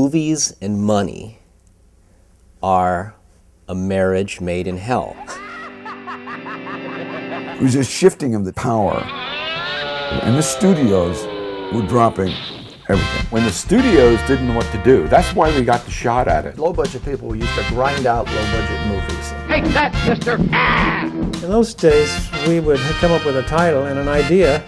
movies and money are a marriage made in hell. It was a shifting of the power. And the studios were dropping everything. When the studios didn't know what to do, that's why we got the shot at it. Low-budget people used to grind out low-budget movies. Take that, mister! Ah! In those days, we would come up with a title and an idea,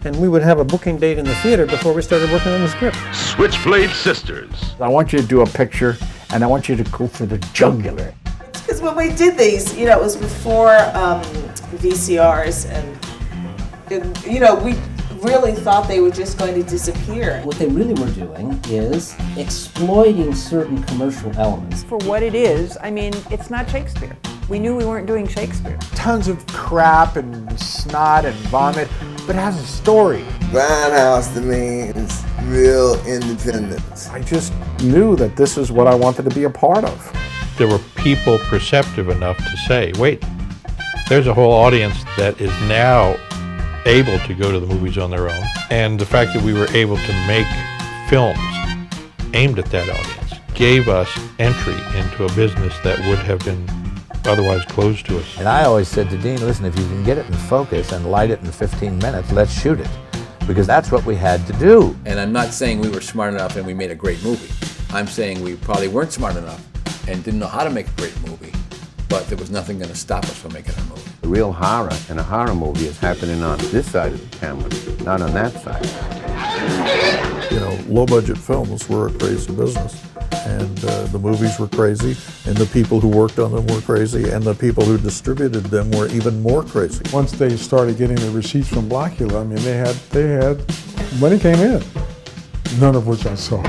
and we would have a booking date in the theater before we started working on the script. Switchblade Sisters. I want you to do a picture, and I want you to go for the jugular. Because when we did these, it was before VCRs, and we really thought they were just going to disappear. What they really were doing is exploiting certain commercial elements. For what it is, it's not Shakespeare. We knew we weren't doing Shakespeare. Tons of crap and snot and vomit, but it has a story. Grindhouse to me is real independence. I just knew that this is what I wanted to be a part of. There were people perceptive enough to say, wait, there's a whole audience that is now able to go to the movies on their own. And the fact that we were able to make films aimed at that audience gave us entry into a business that would have been otherwise closed to us. And I always said to Dean, listen, if you can get it in focus and light it in 15 minutes, let's shoot it. Because that's what we had to do. And I'm not saying we were smart enough and we made a great movie. I'm saying we probably weren't smart enough and didn't know how to make a great movie, but there was nothing going to stop us from making a movie. The real horror in a horror movie is happening on this side of the camera, not on that side. Low-budget films were a crazy business. And the movies were crazy, and the people who worked on them were crazy, and the people who distributed them were even more crazy. Once they started getting the receipts from Blackula, they had money came in, none of which I saw.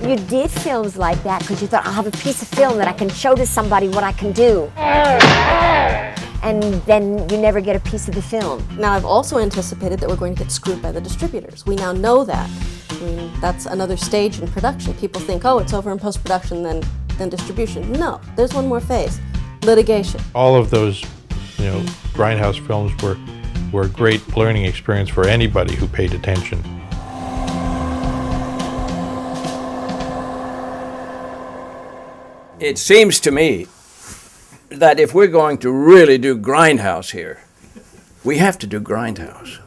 You did films like that because you thought, I'll have a piece of film that I can show to somebody what I can do. And then you never get a piece of the film. Now I've also anticipated that we're going to get screwed by the distributors. We now know that. That's another stage in production. People think, oh, it's over in post-production, then distribution. No, there's one more phase, litigation. All of those, grindhouse films were a great learning experience for anybody who paid attention. It seems to me that if we're going to really do Grindhouse here, we have to do Grindhouse.